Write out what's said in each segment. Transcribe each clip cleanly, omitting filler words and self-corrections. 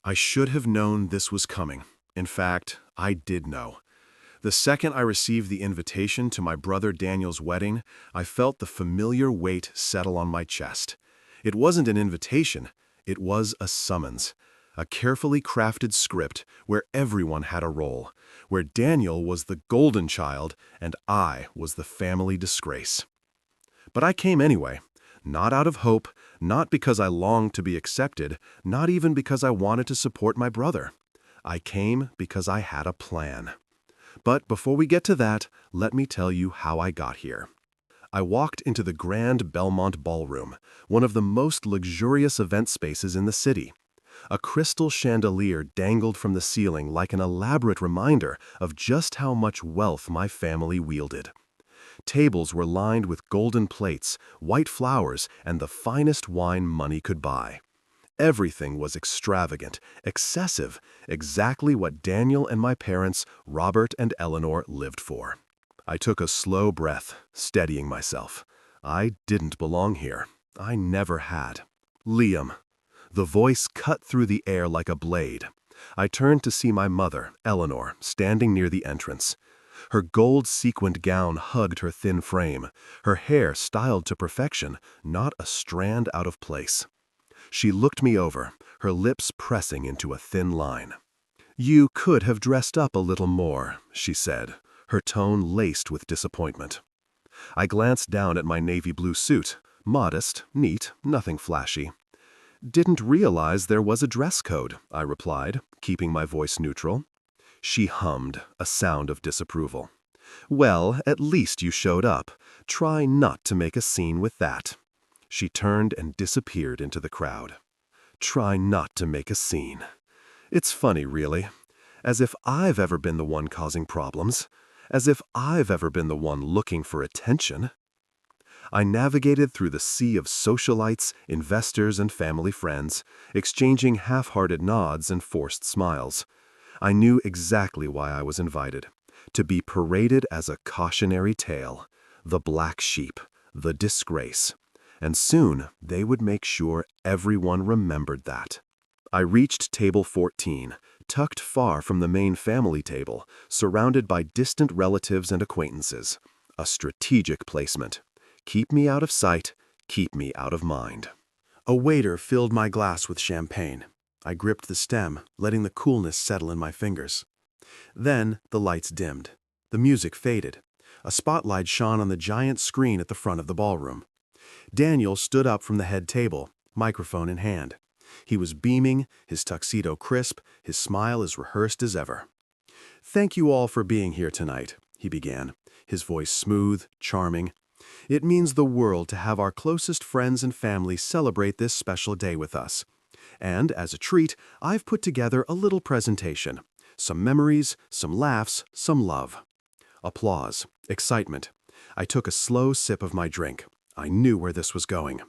I should have known this was coming. In fact, I did know. The second I received the invitation to my brother Daniel's wedding, I felt the familiar weight settle on my chest. It wasn't an invitation, it was a summons. A carefully crafted script where everyone had a role, where Daniel was the golden child and I was the family disgrace. But I came anyway, not out of hope, not because I longed to be accepted, not even because I wanted to support my brother. I came because I had a plan. But before we get to that, let me tell you how I got here. I walked into the Grand Belmont Ballroom, one of the most luxurious event spaces in the city. A crystal chandelier dangled from the ceiling like an elaborate reminder of just how much wealth my family wielded. Tables were lined with golden plates, white flowers, and the finest wine money could buy. Everything was extravagant, excessive, exactly what Daniel and my parents, Robert and Eleanor, lived for. I took a slow breath, steadying myself. I didn't belong here. I never had. Liam. The voice cut through the air like a blade. I turned to see my mother, Eleanor, standing near the entrance. Her gold sequined gown hugged her thin frame, her hair styled to perfection, not a strand out of place. She looked me over, her lips pressing into a thin line. "You could have dressed up a little more," she said, her tone laced with disappointment. I glanced down at my navy blue suit, modest, neat, nothing flashy. "Didn't realize there was a dress code," I replied, keeping my voice neutral. She hummed, a sound of disapproval. "Well, at least you showed up. Try not to make a scene with that." She turned and disappeared into the crowd. Try not to make a scene. It's funny, really. As if I've ever been the one causing problems. As if I've ever been the one looking for attention. I navigated through the sea of socialites, investors, and family friends, exchanging half-hearted nods and forced smiles. I knew exactly why I was invited. To be paraded as a cautionary tale, the black sheep, the disgrace. And soon they would make sure everyone remembered that. I reached table 14, tucked far from the main family table, surrounded by distant relatives and acquaintances. A strategic placement. Keep me out of sight, keep me out of mind. A waiter filled my glass with champagne. I gripped the stem, letting the coolness settle in my fingers. Then the lights dimmed. The music faded. A spotlight shone on the giant screen at the front of the ballroom. Daniel stood up from the head table, microphone in hand. He was beaming, his tuxedo crisp, his smile as rehearsed as ever. "Thank you all for being here tonight," he began, his voice smooth, charming. "It means the world to have our closest friends and family celebrate this special day with us. And as a treat, I've put together a little presentation. Some memories, some laughs, some love." Applause, excitement. I took a slow sip of my drink. I knew where this was going.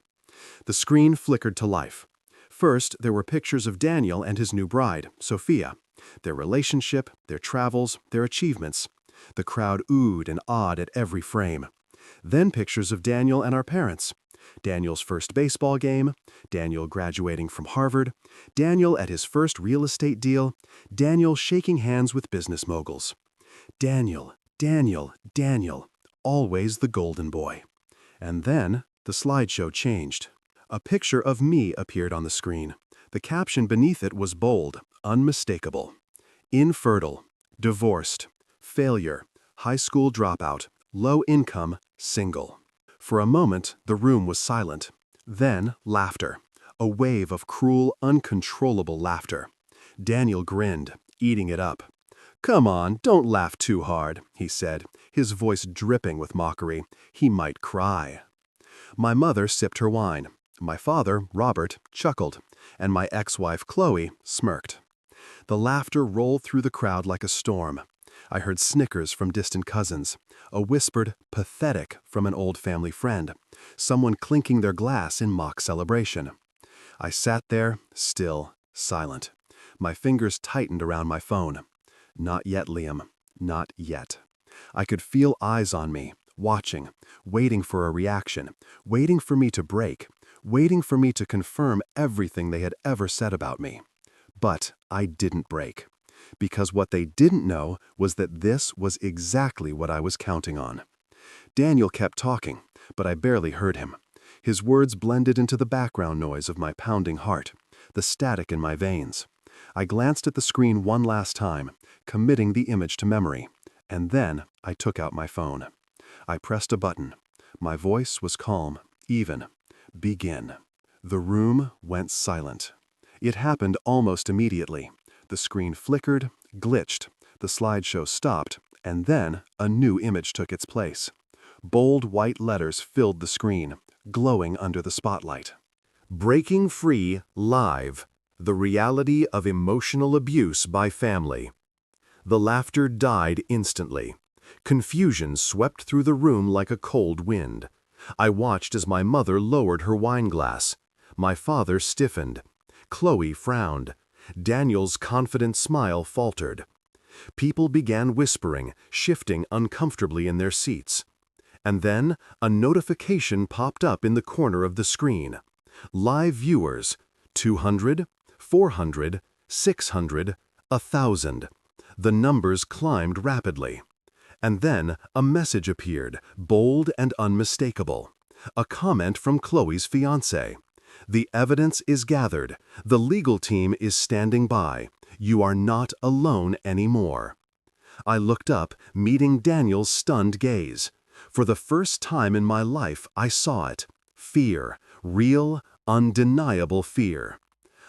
The screen flickered to life. First, there were pictures of Daniel and his new bride, Sophia. Their relationship, their travels, their achievements. The crowd oohed and awed at every frame. Then pictures of Daniel and our parents. Daniel's first baseball game, Daniel graduating from Harvard, Daniel at his first real estate deal, Daniel shaking hands with business moguls. Daniel, Daniel, Daniel, always the golden boy. And then the slideshow changed. A picture of me appeared on the screen. The caption beneath it was bold, unmistakable. Infertile, divorced, failure, high school dropout, low income, single. For a moment, the room was silent. Then, laughter. A wave of cruel, uncontrollable laughter. Daniel grinned, eating it up. "Come on, don't laugh too hard," he said, his voice dripping with mockery. He might cry. My mother sipped her wine. My father, Robert, chuckled, and my ex-wife, Chloe, smirked. The laughter rolled through the crowd like a storm. I heard snickers from distant cousins, a whispered "pathetic" from an old family friend, someone clinking their glass in mock celebration. I sat there, still, silent. My fingers tightened around my phone. Not yet, Liam. Not yet. I could feel eyes on me, watching, waiting for a reaction, waiting for me to break, waiting for me to confirm everything they had ever said about me. But I didn't break. Because what they didn't know was that this was exactly what I was counting on. Daniel kept talking, but I barely heard him. His words blended into the background noise of my pounding heart, the static in my veins. I glanced at the screen one last time, committing the image to memory, and then I took out my phone. I pressed a button. My voice was calm, even. Begin. The room went silent. It happened almost immediately. The screen flickered, glitched, the slideshow stopped, and then a new image took its place. Bold white letters filled the screen, glowing under the spotlight. Breaking Free Live: The Reality of Emotional Abuse by Family. The laughter died instantly. Confusion swept through the room like a cold wind. I watched as my mother lowered her wine glass. My father stiffened. Chloe frowned. Daniel's confident smile faltered. People began whispering, shifting uncomfortably in their seats. And then a notification popped up in the corner of the screen. Live viewers, 200, 400, 600, 1,000. The numbers climbed rapidly. And then a message appeared, bold and unmistakable. A comment from Chloe's fiancé. The evidence is gathered. The legal team is standing by. You are not alone anymore. I looked up, meeting Daniel's stunned gaze. For the first time in my life, I saw it. Fear. Real, undeniable fear.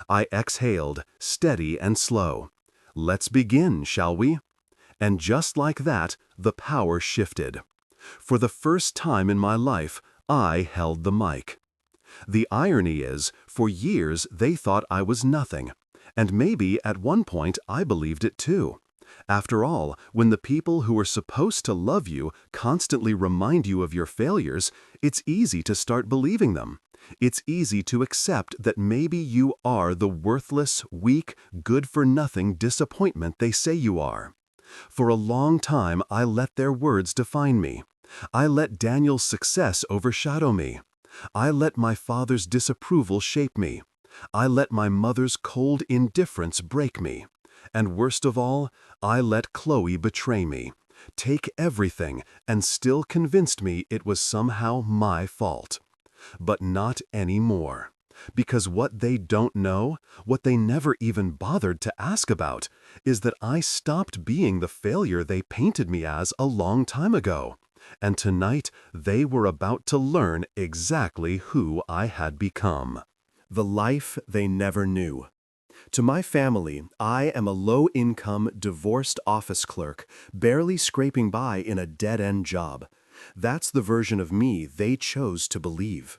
I exhaled, steady and slow. Let's begin, shall we? And just like that, the power shifted. For the first time in my life, I held the mic. The irony is, for years they thought I was nothing. And maybe at one point I believed it too. After all, when the people who are supposed to love you constantly remind you of your failures, it's easy to start believing them. It's easy to accept that maybe you are the worthless, weak, good-for-nothing disappointment they say you are. For a long time, I let their words define me. I let Daniel's success overshadow me. I let my father's disapproval shape me. I let my mother's cold indifference break me. And worst of all, I let Chloe betray me, take everything, and still convinced me it was somehow my fault. But not anymore. Because what they don't know, what they never even bothered to ask about, is that I stopped being the failure they painted me as a long time ago. And tonight, they were about to learn exactly who I had become. The life they never knew. To my family, I am a low-income, divorced office clerk, barely scraping by in a dead-end job. That's the version of me they chose to believe.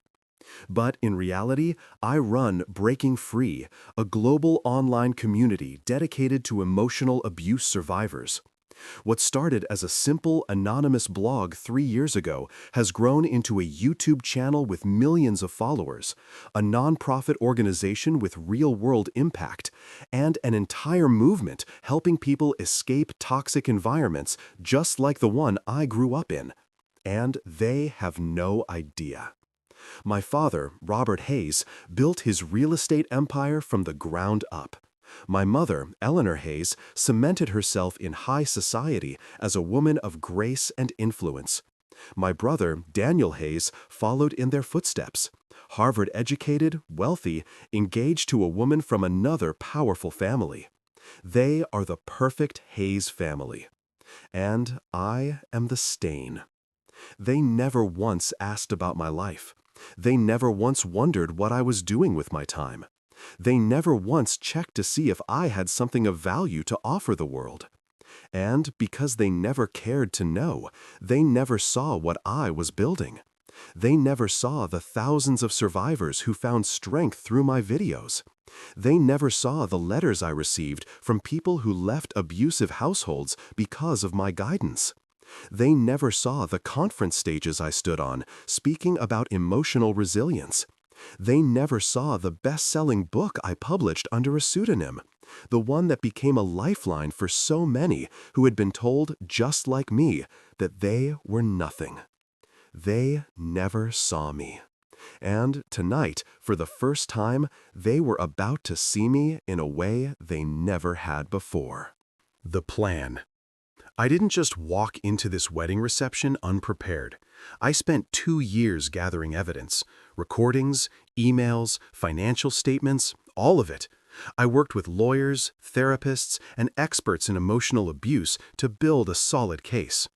But in reality, I run Breaking Free, a global online community dedicated to emotional abuse survivors. What started as a simple, anonymous blog 3 years ago has grown into a YouTube channel with millions of followers, a nonprofit organization with real-world impact, and an entire movement helping people escape toxic environments just like the one I grew up in. And they have no idea. My father, Robert Hayes, built his real estate empire from the ground up. My mother, Eleanor Hayes, cemented herself in high society as a woman of grace and influence. My brother, Daniel Hayes, followed in their footsteps. Harvard-educated, wealthy, engaged to a woman from another powerful family. They are the perfect Hayes family. And I am the stain. They never once asked about my life. They never once wondered what I was doing with my time. They never once checked to see if I had something of value to offer the world. And because they never cared to know, they never saw what I was building. They never saw the thousands of survivors who found strength through my videos. They never saw the letters I received from people who left abusive households because of my guidance. They never saw the conference stages I stood on, speaking about emotional resilience. They never saw the best-selling book I published under a pseudonym, the one that became a lifeline for so many who had been told, just like me, that they were nothing. They never saw me. And tonight, for the first time, they were about to see me in a way they never had before. The plan. I didn't just walk into this wedding reception unprepared. I spent 2 years gathering evidence, recordings, emails, financial statements, all of it. I worked with lawyers, therapists, and experts in emotional abuse to build a solid case.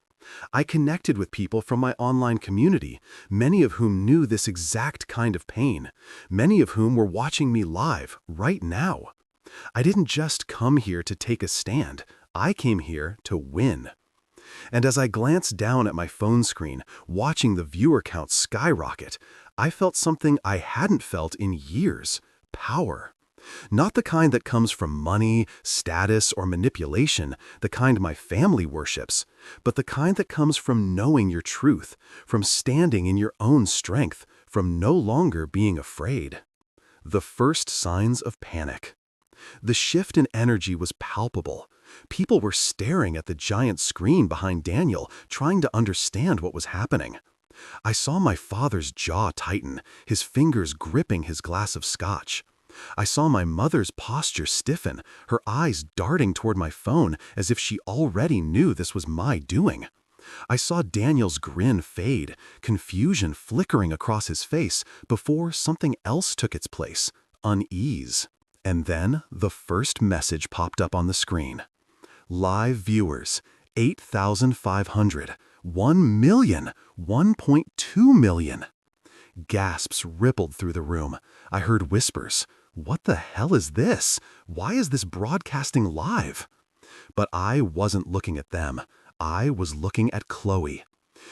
I connected with people from my online community, many of whom knew this exact kind of pain, many of whom were watching me live right now. I didn't just come here to take a stand. I came here to win. And as I glanced down at my phone screen, watching the viewer count skyrocket, I felt something I hadn't felt in years: power. Not the kind that comes from money, status, or manipulation, the kind my family worships, but the kind that comes from knowing your truth, from standing in your own strength, from no longer being afraid. The first signs of panic. The shift in energy was palpable. People were staring at the giant screen behind Daniel, trying to understand what was happening. I saw my father's jaw tighten, his fingers gripping his glass of scotch. I saw my mother's posture stiffen, her eyes darting toward my phone as if she already knew this was my doing. I saw Daniel's grin fade, confusion flickering across his face before something else took its place: unease. And then the first message popped up on the screen. Live viewers, 8,500, 1 million, 1.2 million. Gasps rippled through the room. I heard whispers. What the hell is this? Why is this broadcasting live? But I wasn't looking at them. I was looking at Chloe.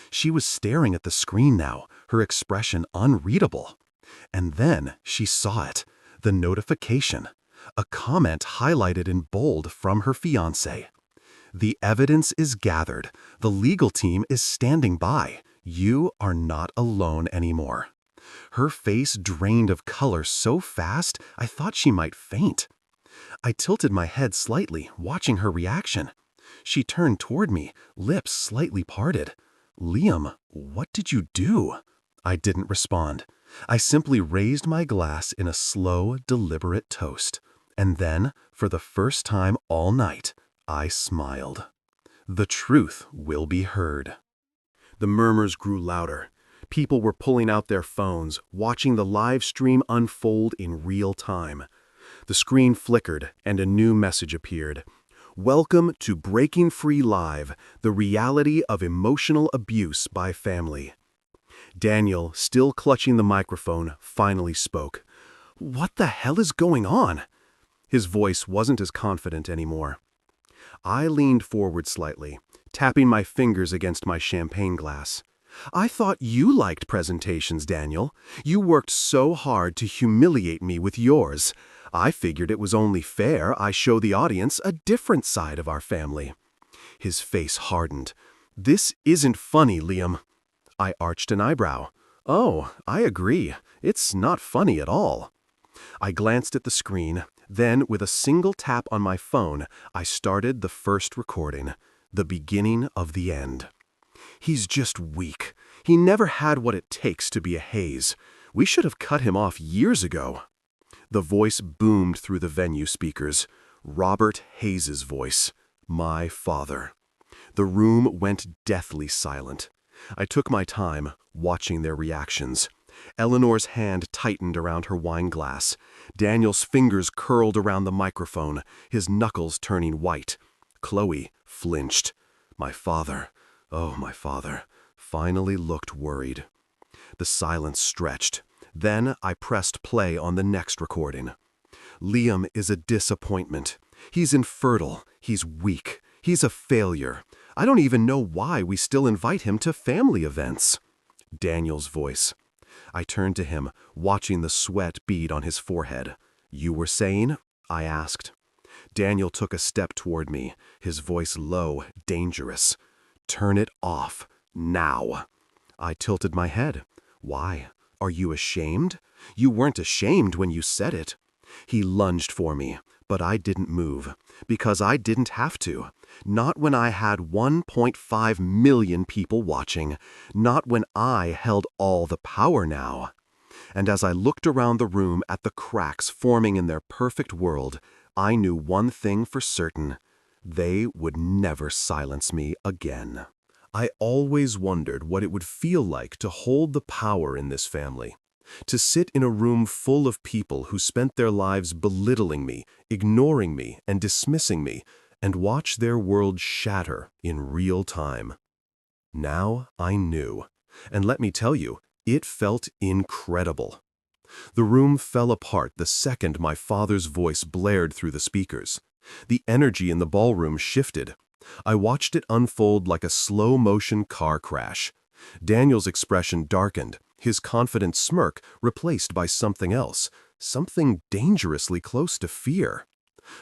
She was staring at the screen now, her expression unreadable. And then she saw it. The notification. A comment highlighted in bold from her fiancé. The evidence is gathered. The legal team is standing by. You are not alone anymore. Her face drained of color so fast I thought she might faint. I tilted my head slightly, watching her reaction. She turned toward me, lips slightly parted. "Liam, what did you do?" I didn't respond. I simply raised my glass in a slow, deliberate toast. And then, for the first time all night, I smiled. The truth will be heard. The murmurs grew louder. People were pulling out their phones, watching the live stream unfold in real time. The screen flickered, and a new message appeared. Welcome to Breaking Free Live, the reality of emotional abuse by family. Daniel, still clutching the microphone, finally spoke. "What the hell is going on?" His voice wasn't as confident anymore. I leaned forward slightly, tapping my fingers against my champagne glass. "I thought you liked presentations, Daniel. You worked so hard to humiliate me with yours. I figured it was only fair I show the audience a different side of our family." His face hardened. "This isn't funny, Liam." I arched an eyebrow. "Oh, I agree. It's not funny at all." I glanced at the screen. Then, with a single tap on my phone, I started the first recording, the beginning of the end. "He's just weak. He never had what it takes to be a Hayes. We should have cut him off years ago." The voice boomed through the venue speakers. Robert Hayes's voice. My father. The room went deathly silent. I took my time, watching their reactions. Eleanor's hand tightened around her wine glass. Daniel's fingers curled around the microphone, his knuckles turning white. Chloe flinched. My father, oh my father, finally looked worried. The silence stretched. Then I pressed play on the next recording. "Liam is a disappointment. He's infertile. He's weak. He's a failure. I don't even know why we still invite him to family events." Daniel's voice. I turned to him, watching the sweat bead on his forehead. "You were saying?" I asked. Daniel took a step toward me, his voice low, dangerous. "Turn it off. Now." I tilted my head. "Why? Are you ashamed? You weren't ashamed when you said it." He lunged for me, but I didn't move, because I didn't have to. Not when I had 1.5 million people watching. Not when I held all the power now. And as I looked around the room at the cracks forming in their perfect world, I knew one thing for certain: they would never silence me again. I always wondered what it would feel like to hold the power in this family. To sit in a room full of people who spent their lives belittling me, ignoring me, and dismissing me, and watch their world shatter in real time. Now I knew, and let me tell you, it felt incredible. The room fell apart the second my father's voice blared through the speakers. The energy in the ballroom shifted. I watched it unfold like a slow-motion car crash. Daniel's expression darkened, his confident smirk replaced by something else, something dangerously close to fear.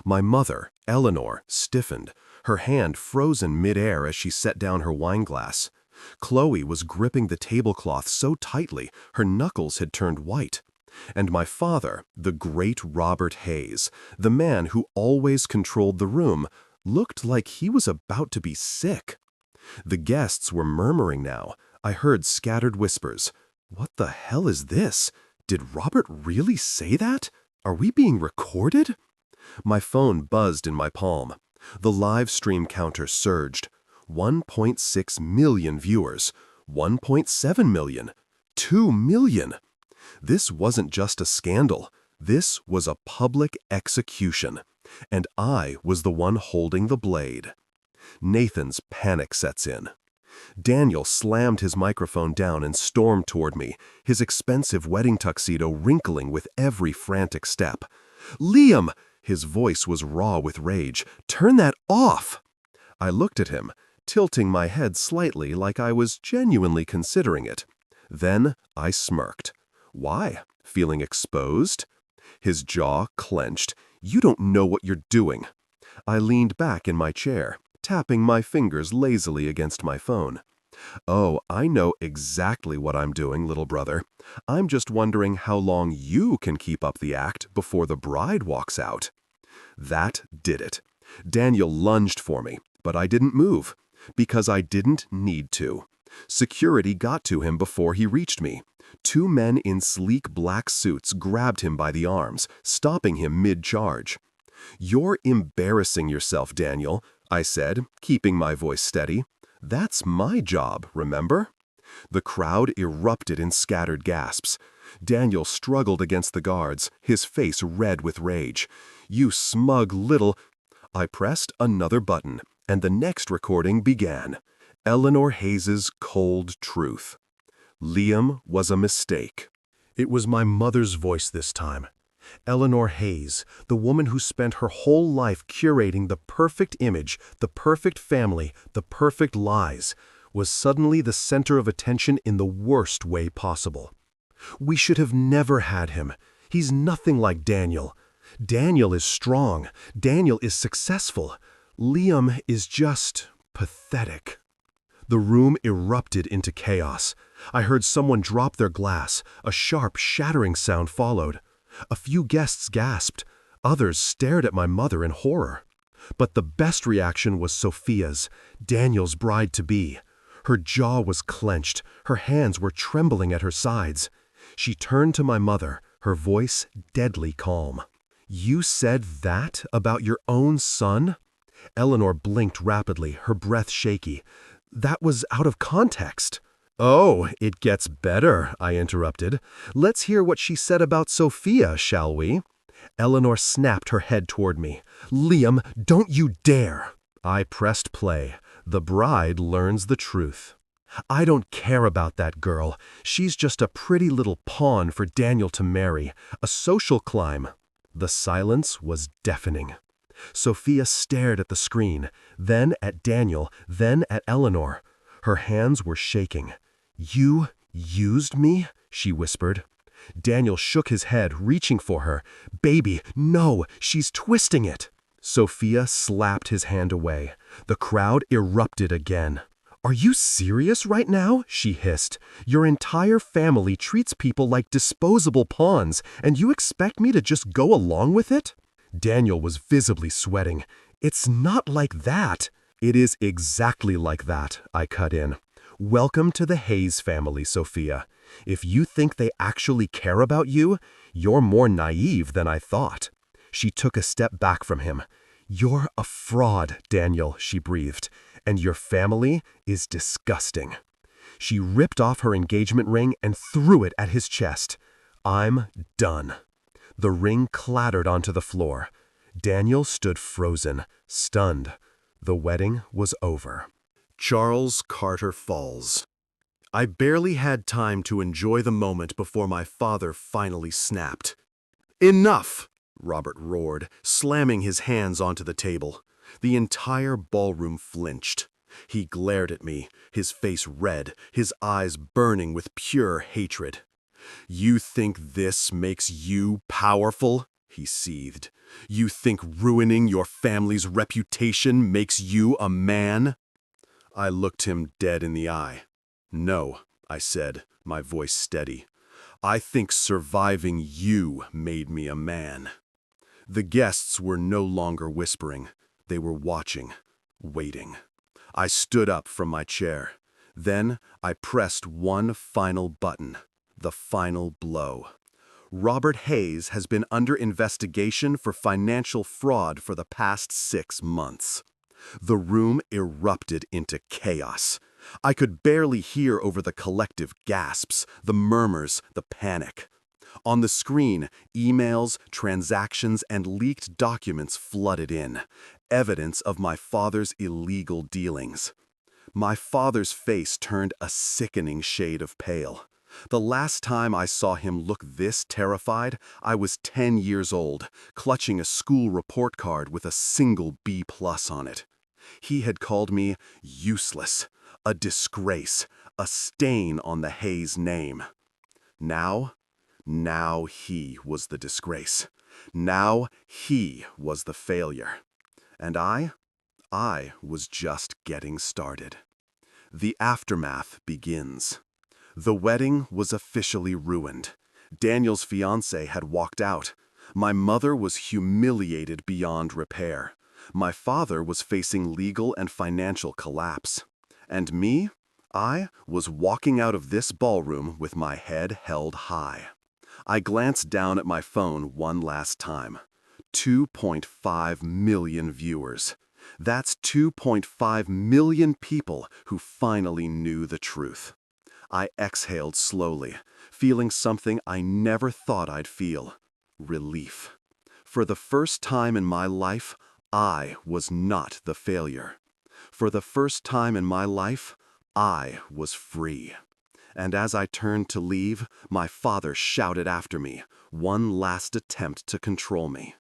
My mother, Eleanor, stiffened, her hand frozen mid-air as she set down her wineglass. Chloe was gripping the tablecloth so tightly her knuckles had turned white. And my father, the great Robert Hayes, the man who always controlled the room, looked like he was about to be sick. The guests were murmuring now. I heard scattered whispers. What the hell is this? Did Robert really say that? Are we being recorded? My phone buzzed in my palm. The live stream counter surged. 1.6 million viewers. 1.7 million. 2 million. This wasn't just a scandal. This was a public execution. And I was the one holding the blade. Nathan's panic sets in. Daniel slammed his microphone down and stormed toward me, his expensive wedding tuxedo wrinkling with every frantic step. "Liam!" His voice was raw with rage. "Turn that off!" I looked at him, tilting my head slightly like I was genuinely considering it. Then I smirked. Why? Feeling exposed? His jaw clenched. "You don't know what you're doing." I leaned back in my chair, tapping my fingers lazily against my phone. "Oh, I know exactly what I'm doing, little brother. I'm just wondering how long you can keep up the act before the bride walks out." That did it. Daniel lunged for me, but I didn't move, because I didn't need to. Security got to him before he reached me. 2 men in sleek black suits grabbed him by the arms, stopping him mid-charge. "You're embarrassing yourself, Daniel," I said, keeping my voice steady. "That's my job, remember?" The crowd erupted in scattered gasps. Daniel struggled against the guards, his face red with rage. "You smug little—" I pressed another button, and the next recording began. Eleanor Hayes's cold truth. Liam was a mistake. It was my mother's voice this time. Eleanor Hayes, the woman who spent her whole life curating the perfect image, the perfect family, the perfect lies, was suddenly the center of attention in the worst way possible. We should have never had him. He's nothing like Daniel. Daniel is strong. Daniel is successful. Liam is just pathetic. The room erupted into chaos. I heard someone drop their glass. A sharp, shattering sound followed. A few guests gasped. Others stared at my mother in horror. But the best reaction was Sophia's, Daniel's bride-to-be. Her jaw was clenched. Her hands were trembling at her sides. She turned to my mother, her voice deadly calm. "You said that about your own son?" Eleanor blinked rapidly, her breath shaky. "That was out of context." "Oh, it gets better," I interrupted. "Let's hear what she said about Sophia, shall we?" Eleanor snapped her head toward me. "Liam, don't you dare!" I pressed play. The bride learns the truth. "I don't care about that girl. She's just a pretty little pawn for Daniel to marry. A social climb." The silence was deafening. Sophia stared at the screen, then at Daniel, then at Eleanor. Her hands were shaking. "You used me?" she whispered. Daniel shook his head, reaching for her. "Baby, no, she's twisting it." Sophia slapped his hand away. The crowd erupted again. "Are you serious right now?" she hissed. "Your entire family treats people like disposable pawns, and you expect me to just go along with it?" Daniel was visibly sweating. "It's not like that." "It is exactly like that," I cut in. "Welcome to the Hayes family, Sophia. If you think they actually care about you, you're more naive than I thought." She took a step back from him. "You're a fraud, Daniel," she breathed, "and your family is disgusting." She ripped off her engagement ring and threw it at his chest. "I'm done." The ring clattered onto the floor. Daniel stood frozen, stunned. The wedding was over. Charles Carter falls. I barely had time to enjoy the moment before my father finally snapped. "Enough!" Robert roared, slamming his hands onto the table. The entire ballroom flinched. He glared at me, his face red, his eyes burning with pure hatred. "You think this makes you powerful?" he seethed. "You think ruining your family's reputation makes you a man?" I looked him dead in the eye. "No," I said, my voice steady. "I think surviving you made me a man." The guests were no longer whispering. They were watching, waiting. I stood up from my chair. Then I pressed one final button, the final blow. Robert Hayes has been under investigation for financial fraud for the past 6 months. The room erupted into chaos. I could barely hear over the collective gasps, the murmurs, the panic. On the screen, emails, transactions, and leaked documents flooded in, evidence of my father's illegal dealings. My father's face turned a sickening shade of pale. The last time I saw him look this terrified, I was 10 years old, clutching a school report card with a single B+ on it. He had called me useless, a disgrace, a stain on the Hayes name. Now he was the disgrace. Now he was the failure. And I was just getting started. The aftermath begins. The wedding was officially ruined. Daniel's fiancée had walked out. My mother was humiliated beyond repair. My father was facing legal and financial collapse. And me? I was walking out of this ballroom with my head held high. I glanced down at my phone one last time. 2.5 million viewers. That's 2.5 million people who finally knew the truth. I exhaled slowly, feeling something I never thought I'd feel: relief. For the first time in my life, I was not the failure. For the first time in my life, I was free. And as I turned to leave, my father shouted after me, one last attempt to control me.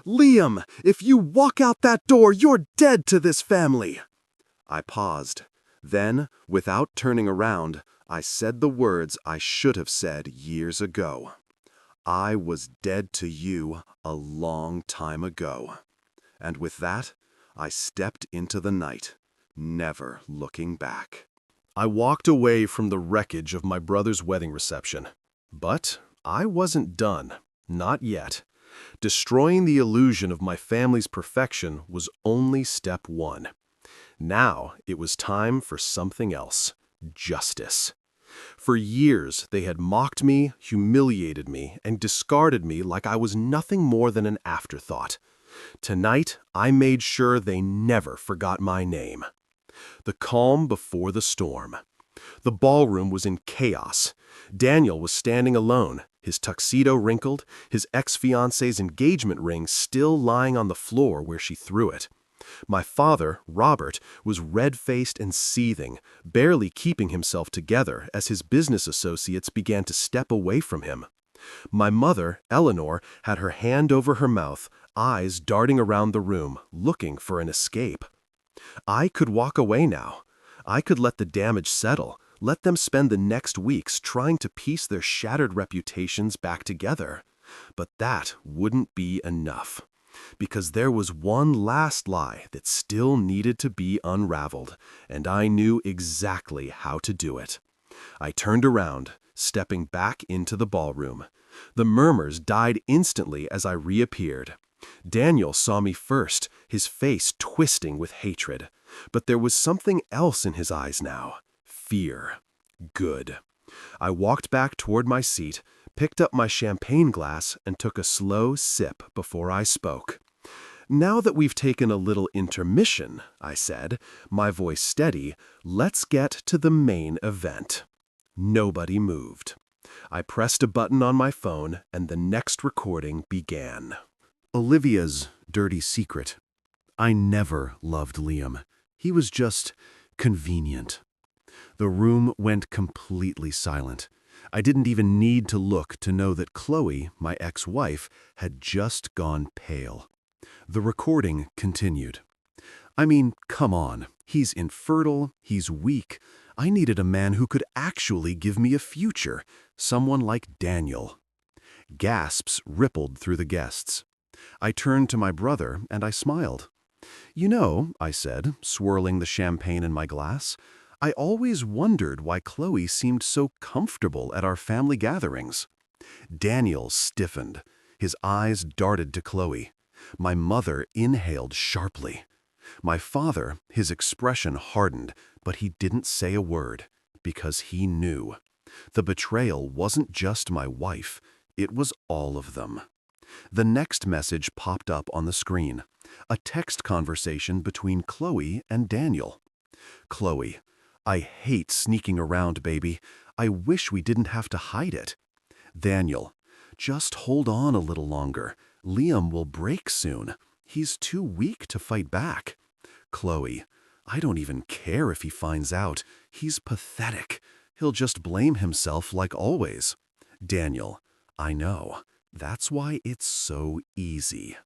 "Liam, if you walk out that door, you're dead to this family!" I paused. Then, without turning around, I said the words I should have said years ago. "I was dead to you a long time ago." And with that, I stepped into the night, never looking back. I walked away from the wreckage of my brother's wedding reception. But I wasn't done. Not yet. Destroying the illusion of my family's perfection was only step one. Now it was time for something else: justice. For years, they had mocked me, humiliated me, and discarded me like I was nothing more than an afterthought. Tonight, I made sure they never forgot my name. The calm before the storm. The ballroom was in chaos. Daniel was standing alone, his tuxedo wrinkled, his ex-fiancée's engagement ring still lying on the floor where she threw it. My father, Robert, was red-faced and seething, barely keeping himself together as his business associates began to step away from him. My mother, Eleanor, had her hand over her mouth, eyes darting around the room, looking for an escape. I could walk away now. I could let the damage settle, let them spend the next weeks trying to piece their shattered reputations back together. But that wouldn't be enough. Because there was one last lie that still needed to be unraveled, and I knew exactly how to do it. I turned around, stepping back into the ballroom. The murmurs died instantly as I reappeared. Daniel saw me first, his face twisting with hatred. But there was something else in his eyes now: fear. Good. I walked back toward my seat, picked up my champagne glass, and took a slow sip before I spoke. "Now that we've taken a little intermission," I said, my voice steady, "let's get to the main event." Nobody moved. I pressed a button on my phone, and the next recording began. Olivia's dirty secret. I never loved Liam. He was just convenient. The room went completely silent. I didn't even need to look to know that Chloe, my ex-wife, had just gone pale. The recording continued. I mean, come on. He's infertile, he's weak. I needed a man who could actually give me a future, someone like Daniel. Gasps rippled through the guests. I turned to my brother and I smiled. "You know," I said, swirling the champagne in my glass, "I always wondered why Chloe seemed so comfortable at our family gatherings." Daniel stiffened. His eyes darted to Chloe. My mother inhaled sharply. My father, his expression hardened, but he didn't say a word, because he knew. The betrayal wasn't just my wife, it was all of them. The next message popped up on the screen. A text conversation between Chloe and Daniel. "Chloe, I hate sneaking around, baby. I wish we didn't have to hide it." Daniel, "Just hold on a little longer. Liam will break soon. He's too weak to fight back." Chloe, "I don't even care if he finds out. He's pathetic. He'll just blame himself like always." Daniel, "I know. That's why it's so easy."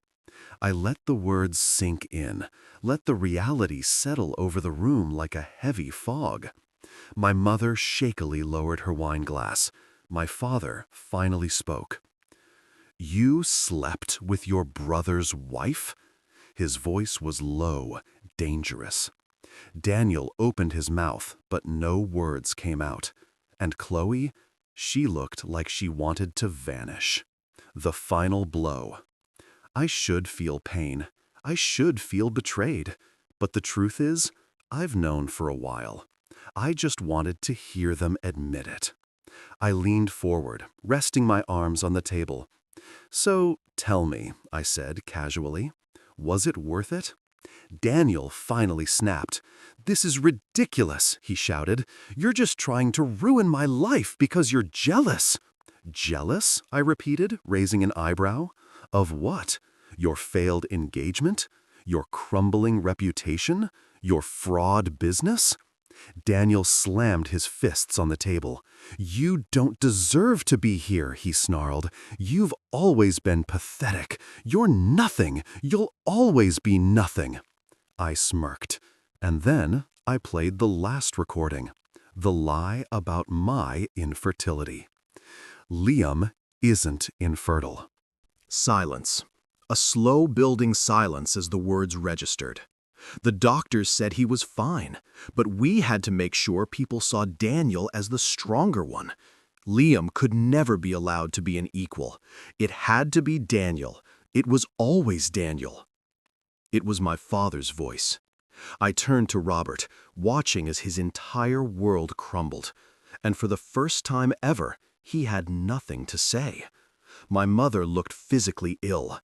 I let the words sink in, let the reality settle over the room like a heavy fog. My mother shakily lowered her wine glass. My father finally spoke. "You slept with your brother's wife?" His voice was low, dangerous. Daniel opened his mouth, but no words came out. And Chloe, she looked like she wanted to vanish. The final blow. I should feel pain. I should feel betrayed. But the truth is, I've known for a while. I just wanted to hear them admit it. I leaned forward, resting my arms on the table. "So, tell me," I said casually, "was it worth it?" Daniel finally snapped. "This is ridiculous," he shouted. "You're just trying to ruin my life because you're jealous." "Jealous?" I repeated, raising an eyebrow. "Of what? Your failed engagement? Your crumbling reputation? Your fraud business?" Daniel slammed his fists on the table. "You don't deserve to be here," he snarled. "You've always been pathetic. You're nothing. You'll always be nothing." I smirked. And then I played the last recording. The lie about my infertility. Liam isn't infertile. Silence. A slow-building silence as the words registered. The doctors said he was fine, but we had to make sure people saw Daniel as the stronger one. Liam could never be allowed to be an equal. It had to be Daniel. It was always Daniel. It was my father's voice. I turned to Robert, watching as his entire world crumbled. And for the first time ever, he had nothing to say. My mother looked physically ill.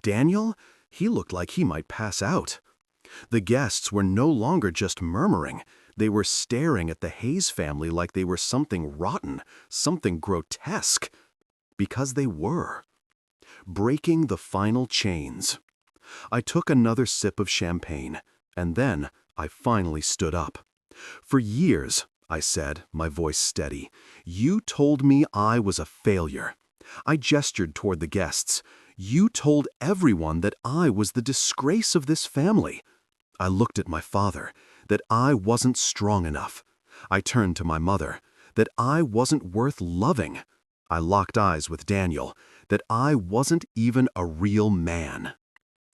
Daniel? He looked like he might pass out. The guests were no longer just murmuring. They were staring at the Hayes family like they were something rotten, something grotesque. Because they were. Breaking the final chains. I took another sip of champagne, and then I finally stood up. "For years," I said, my voice steady, "you told me I was a failure." I gestured toward the guests. "You told everyone that I was the disgrace of this family." I looked at my father, that I wasn't strong enough. I turned to my mother, that I wasn't worth loving. I locked eyes with Daniel, that I wasn't even a real man.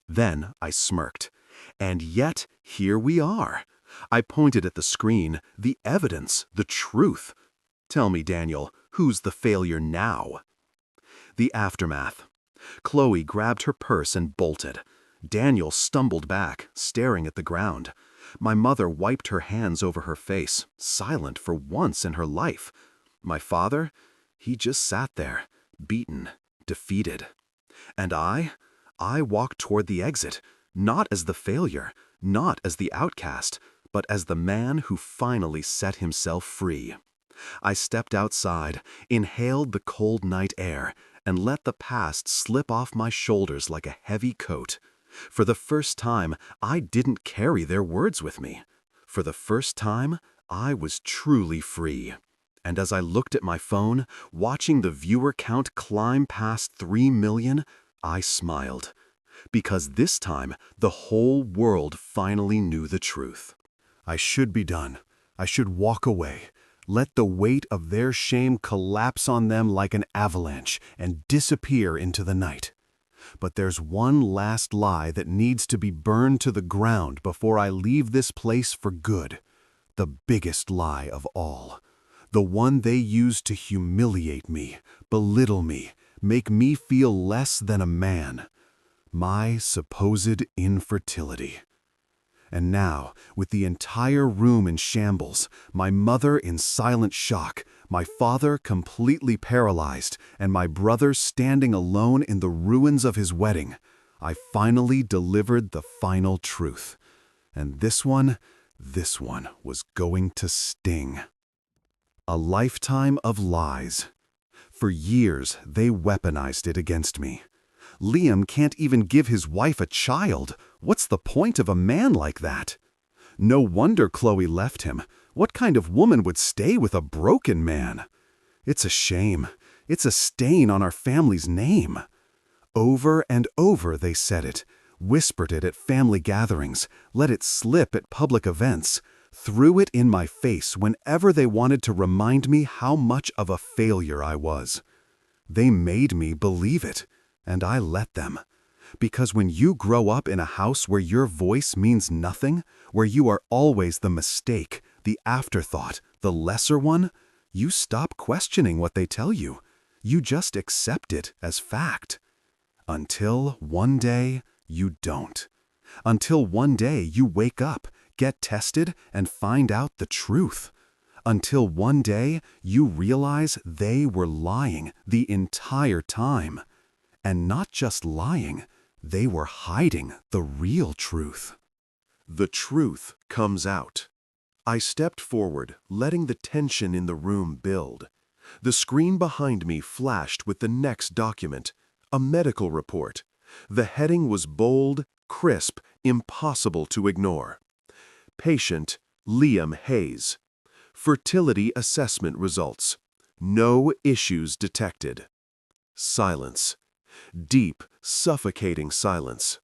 Then I smirked. And yet, here we are. I pointed at the screen, the evidence, the truth. "Tell me, Daniel, who's the failure now?" The aftermath. Chloe grabbed her purse and bolted. Daniel stumbled back, staring at the ground. My mother wiped her hands over her face, silent for once in her life. My father, he just sat there, beaten, defeated. And I walked toward the exit, not as the failure, not as the outcast, but as the man who finally set himself free. I stepped outside, inhaled the cold night air, and let the past slip off my shoulders like a heavy coat. For the first time, I didn't carry their words with me. For the first time, I was truly free. And as I looked at my phone, watching the viewer count climb past 3 million, I smiled. Because this time, the whole world finally knew the truth. I should be done. I should walk away. Let the weight of their shame collapse on them like an avalanche and disappear into the night. But there's one last lie that needs to be burned to the ground before I leave this place for good. The biggest lie of all. The one they used to humiliate me, belittle me, make me feel less than a man. My supposed infertility. And now, with the entire room in shambles, my mother in silent shock, my father completely paralyzed, and my brother standing alone in the ruins of his wedding, I finally delivered the final truth. And this one was going to sting. A lifetime of lies. For years, they weaponized it against me. Liam can't even give his wife a child. What's the point of a man like that? No wonder Chloe left him. What kind of woman would stay with a broken man? It's a shame. It's a stain on our family's name. Over and over they said it, whispered it at family gatherings, let it slip at public events, threw it in my face whenever they wanted to remind me how much of a failure I was. They made me believe it. And I let them. Because when you grow up in a house where your voice means nothing, where you are always the mistake, the afterthought, the lesser one, you stop questioning what they tell you. You just accept it as fact. Until one day, you don't. Until one day you wake up, get tested, and find out the truth. Until one day you realize they were lying the entire time. And not just lying, they were hiding the real truth. The truth comes out. I stepped forward, letting the tension in the room build. The screen behind me flashed with the next document, a medical report. The heading was bold, crisp, impossible to ignore. Patient Liam Hayes. Fertility assessment results. No issues detected. Silence. Deep, suffocating silence.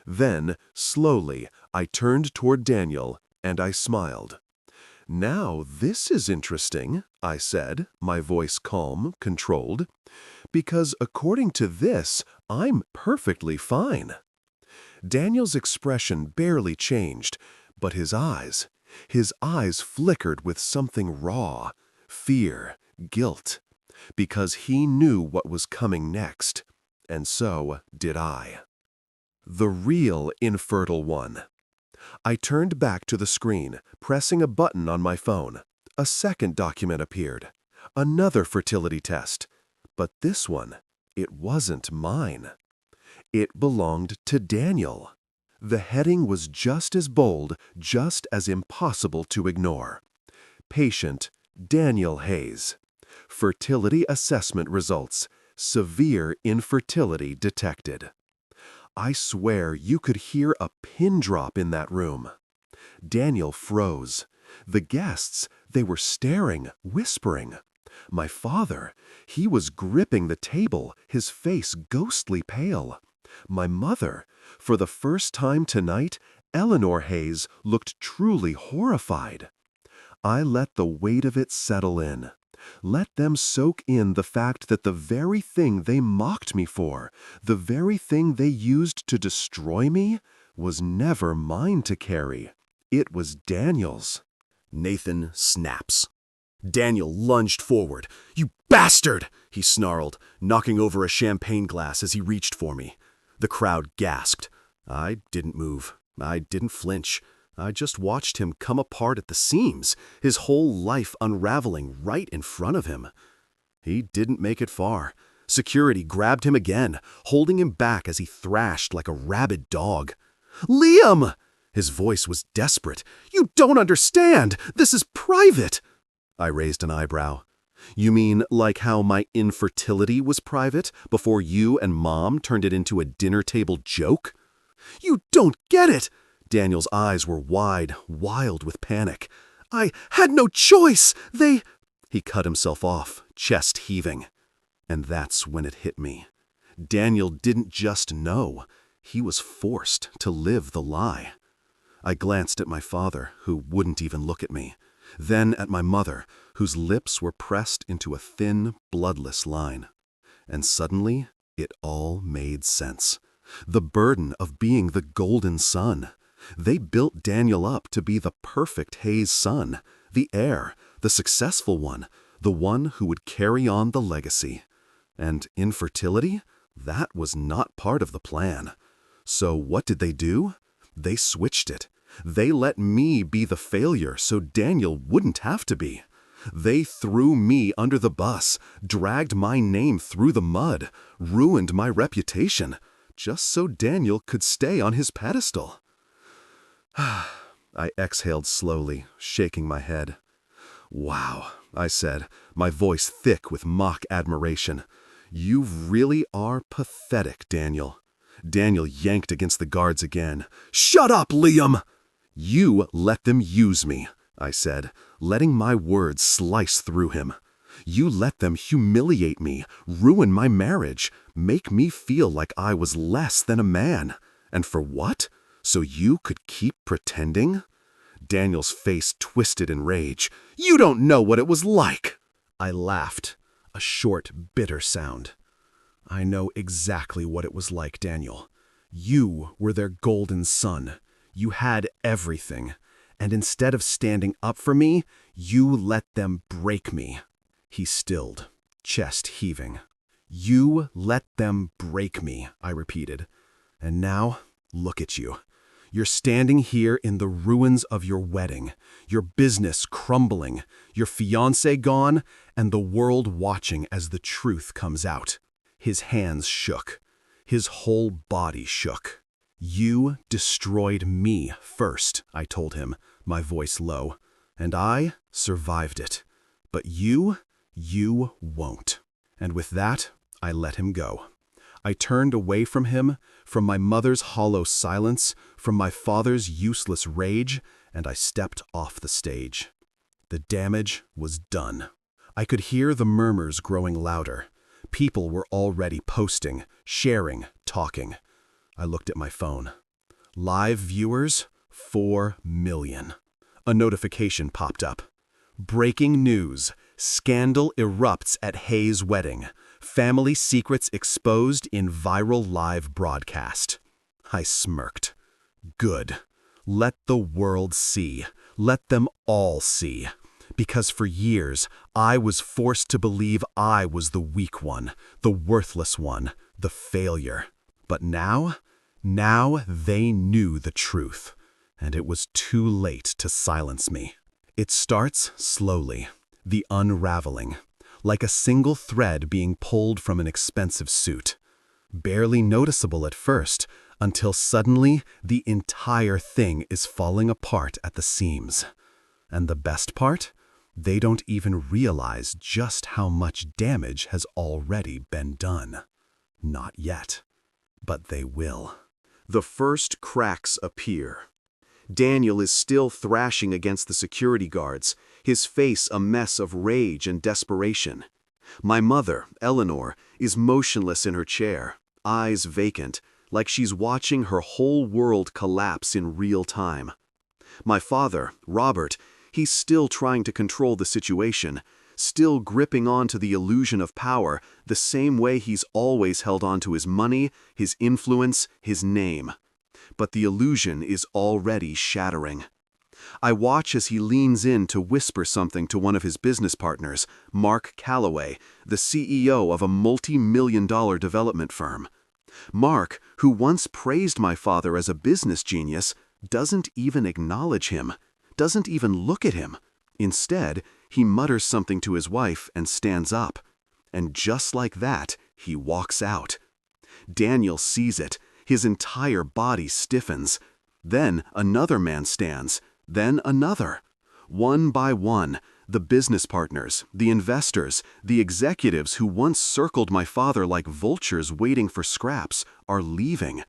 Then, slowly, I turned toward Daniel, and I smiled. "Now this is interesting," I said, my voice calm, controlled, "because according to this, I'm perfectly fine." Daniel's expression barely changed, but his eyes flickered with something raw, fear, guilt, because he knew what was coming next. And so did I. The real infertile one. I turned back to the screen, pressing a button on my phone. A second document appeared. Another fertility test. But this one, it wasn't mine. It belonged to Daniel. The heading was just as bold, just as impossible to ignore. Patient Daniel Hayes. Fertility assessment results. Severe infertility detected. I swear you could hear a pin drop in that room. Daniel froze. The guests, they were staring, whispering. My father, he was gripping the table, his face ghostly pale. My mother, for the first time tonight, Eleanor Hayes, looked truly horrified. I let the weight of it settle in. Let them soak in the fact that the very thing they mocked me for, the very thing they used to destroy me, was never mine to carry. It was Daniel's. Nathan snaps. Daniel lunged forward. "You bastard!" he snarled, knocking over a champagne glass as he reached for me. The crowd gasped. I didn't move. I didn't flinch. I just watched him come apart at the seams, his whole life unraveling right in front of him. He didn't make it far. Security grabbed him again, holding him back as he thrashed like a rabid dog. "Liam!" His voice was desperate. "You don't understand! This is private!" I raised an eyebrow. "You mean like how my infertility was private before you and Mom turned it into a dinner table joke?" "You don't get it!" Daniel's eyes were wide, wild with panic. "I had no choice! They—" He cut himself off, chest heaving. And that's when it hit me. Daniel didn't just know. He was forced to live the lie. I glanced at my father, who wouldn't even look at me. Then at my mother, whose lips were pressed into a thin, bloodless line. And suddenly, it all made sense. The burden of being the golden son. They built Daniel up to be the perfect Hayes son, the heir, the successful one, the one who would carry on the legacy. And infertility? That was not part of the plan. So what did they do? They switched it. They let me be the failure so Daniel wouldn't have to be. They threw me under the bus, dragged my name through the mud, ruined my reputation, just so Daniel could stay on his pedestal. I exhaled slowly, shaking my head. "Wow," I said, my voice thick with mock admiration. "You really are pathetic, Daniel." Daniel yanked against the guards again. "Shut up, Liam!" "You let them use me," I said, letting my words slice through him. "You let them humiliate me, ruin my marriage, make me feel like I was less than a man. And for what? So you could keep pretending?" Daniel's face twisted in rage. "You don't know what it was like!" I laughed, a short, bitter sound. "I know exactly what it was like, Daniel. You were their golden son. You had everything. And instead of standing up for me, you let them break me." He stilled, chest heaving. "You let them break me," I repeated. "And now, look at you. You're standing here in the ruins of your wedding, your business crumbling, your fiancé gone, and the world watching as the truth comes out." His hands shook. His whole body shook. "You destroyed me first," I told him, my voice low, "and I survived it. But you won't." And with that, I let him go. I turned away from him, from my mother's hollow silence, from my father's useless rage, and I stepped off the stage. The damage was done. I could hear the murmurs growing louder. People were already posting, sharing, talking. I looked at my phone. Live viewers, 4 million. A notification popped up. "Breaking news. Scandal erupts at Hayes' wedding. Family secrets exposed in viral live broadcast." I smirked. Good. Let the world see. Let them all see. Because for years, I was forced to believe I was the weak one, the worthless one, the failure. But now they knew the truth, and it was too late to silence me. It starts slowly, the unraveling, like a single thread being pulled from an expensive suit. Barely noticeable at first, until suddenly the entire thing is falling apart at the seams. And the best part? They don't even realize just how much damage has already been done. Not yet. But they will. The first cracks appear. Daniel is still thrashing against the security guards, his face a mess of rage and desperation. My mother, Eleanor, is motionless in her chair, eyes vacant, like she's watching her whole world collapse in real time. My father, Robert, he's still trying to control the situation, still gripping on to the illusion of power the same way he's always held on to his money, his influence, his name. But the illusion is already shattering. I watch as he leans in to whisper something to one of his business partners, Mark Calloway, the CEO of a multi-million-dollar development firm. Mark, who once praised my father as a business genius, doesn't even acknowledge him, doesn't even look at him. Instead, he mutters something to his wife and stands up. And just like that, he walks out. Daniel sees it. His entire body stiffens. Then another man stands. Then another. One by one, the business partners, the investors, the executives who once circled my father like vultures waiting for scraps are leaving.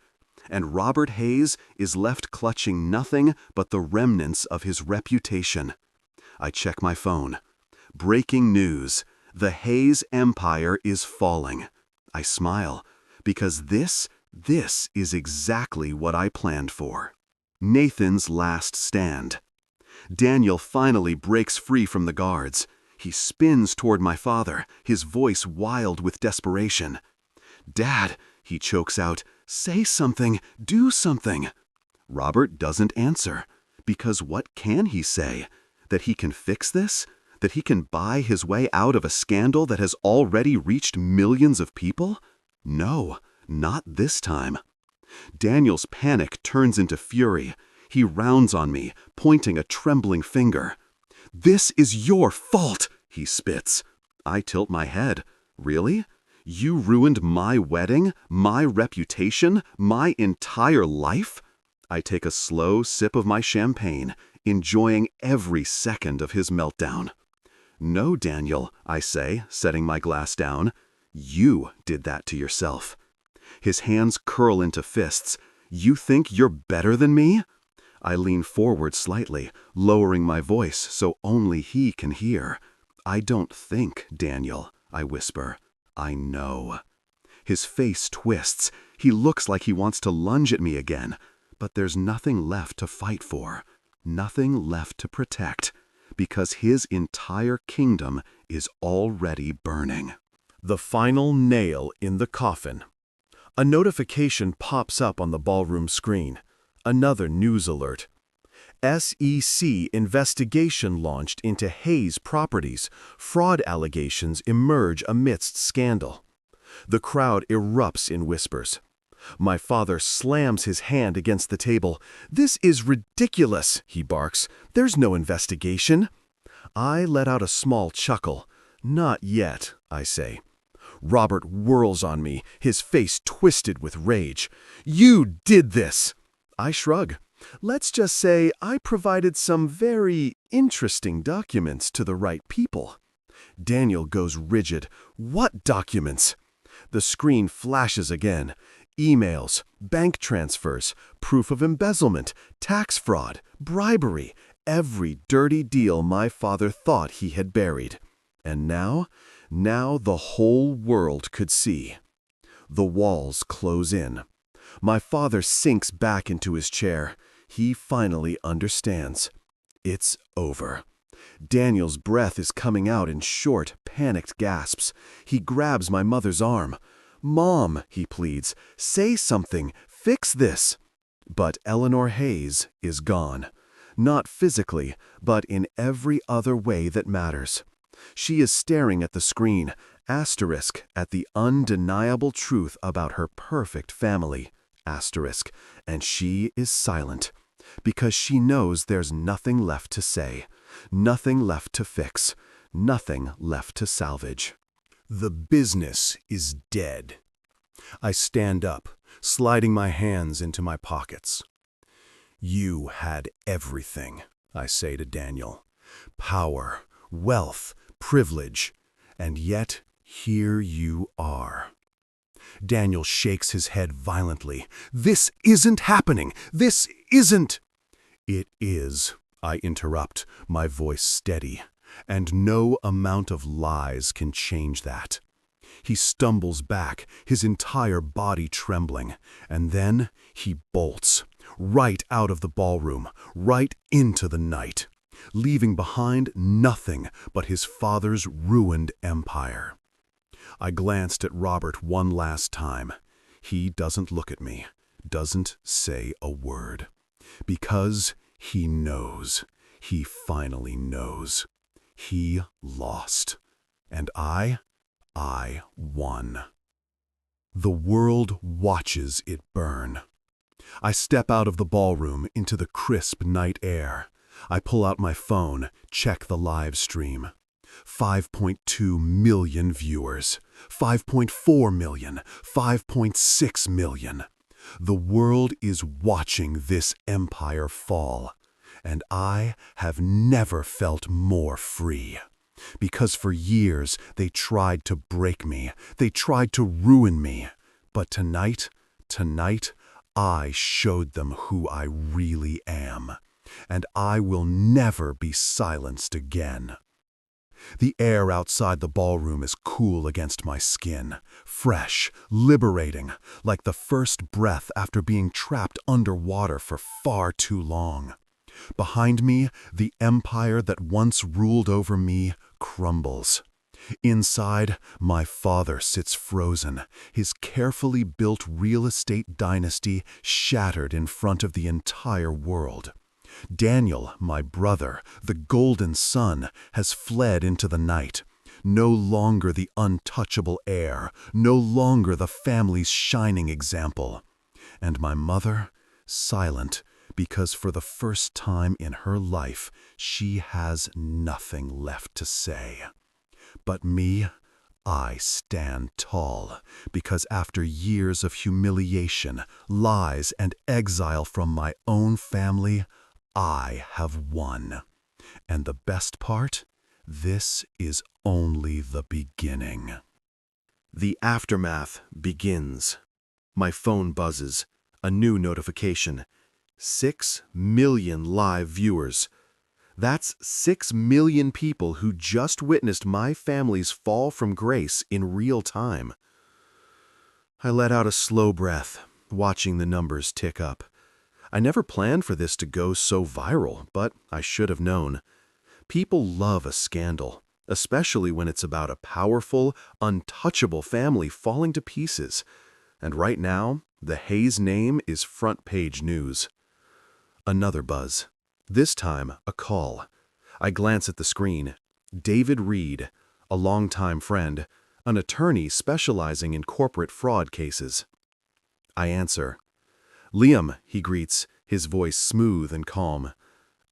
And Robert Hayes is left clutching nothing but the remnants of his reputation. I check my phone. Breaking news. The Hayes empire is falling. I smile, because this is exactly what I planned for. Nathan's last stand. Daniel finally breaks free from the guards. He spins toward my father, his voice wild with desperation. "Dad," he chokes out, "say something, do something." Robert doesn't answer, because what can he say? That he can fix this? That he can buy his way out of a scandal that has already reached millions of people? No, not this time. Daniel's panic turns into fury. He rounds on me, pointing a trembling finger. "This is your fault," he spits. I tilt my head. "Really? You ruined my wedding, my reputation, my entire life?" I take a slow sip of my champagne, enjoying every second of his meltdown. "No, Daniel," I say, setting my glass down. "You did that to yourself." His hands curl into fists. "You think you're better than me?" I lean forward slightly, lowering my voice so only he can hear. "I don't think, Daniel," I whisper. "I know." His face twists. He looks like he wants to lunge at me again. But there's nothing left to fight for, nothing left to protect, because his entire kingdom is already burning. The final nail in the coffin. A notification pops up on the ballroom screen. Another news alert. SEC investigation launched into Hayes Properties. Fraud allegations emerge amidst scandal. The crowd erupts in whispers. My father slams his hand against the table. "This is ridiculous," he barks. "There's no investigation." I let out a small chuckle. "Not yet," I say. Robert whirls on me, his face twisted with rage. "You did this!" I shrug. "Let's just say I provided some very interesting documents to the right people." Daniel goes rigid. "What documents?" The screen flashes again. Emails, bank transfers, proof of embezzlement, tax fraud, bribery, every dirty deal my father thought he had buried. And now the whole world could see. The walls close in. My father sinks back into his chair. He finally understands. It's over. Daniel's breath is coming out in short, panicked gasps. He grabs my mother's arm. "Mom," he pleads, "say something, fix this." But Eleanor Hayes is gone. Not physically, but in every other way that matters. She is staring at the screen, asterisk, at the undeniable truth about her perfect family, asterisk, and she is silent, because she knows there's nothing left to say, nothing left to fix, nothing left to salvage. The business is dead. I stand up, sliding my hands into my pockets. "You had everything," I say to Daniel. "Power, wealth, privilege, and yet here you are." Daniel shakes his head violently. "This isn't happening! This isn't—" "It is," I interrupt, my voice steady, "and no amount of lies can change that." He stumbles back, his entire body trembling, and then he bolts, right out of the ballroom, right into the night, leaving behind nothing but his father's ruined empire. I glanced at Robert one last time. He doesn't look at me, doesn't say a word, because he knows. He finally knows. He lost. And I won. The world watches it burn. I step out of the ballroom into the crisp night air. I pull out my phone, check the live stream. 5.2 million viewers, 5.4 million, 5.6 million. The world is watching this empire fall, and I have never felt more free. Because for years they tried to break me, they tried to ruin me. But tonight, I showed them who I really am, and I will never be silenced again. The air outside the ballroom is cool against my skin, fresh, liberating, like the first breath after being trapped underwater for far too long. Behind me, the empire that once ruled over me crumbles. Inside, my father sits frozen, his carefully built real estate dynasty shattered in front of the entire world. Daniel, my brother, the golden son, has fled into the night. No longer the untouchable heir, no longer the family's shining example. And my mother, silent, because for the first time in her life, she has nothing left to say. But me, I stand tall, because after years of humiliation, lies, and exile from my own family, I have won. And the best part? This is only the beginning. The aftermath begins. My phone buzzes. A new notification. 6 million live viewers. That's 6 million people who just witnessed my family's fall from grace in real time. I let out a slow breath, watching the numbers tick up. I never planned for this to go so viral, but I should have known. People love a scandal, especially when it's about a powerful, untouchable family falling to pieces. And right now, the Hayes name is front-page news. Another buzz. This time, a call. I glance at the screen. David Reed, a longtime friend, an attorney specializing in corporate fraud cases. I answer. "Liam," he greets, his voice smooth and calm.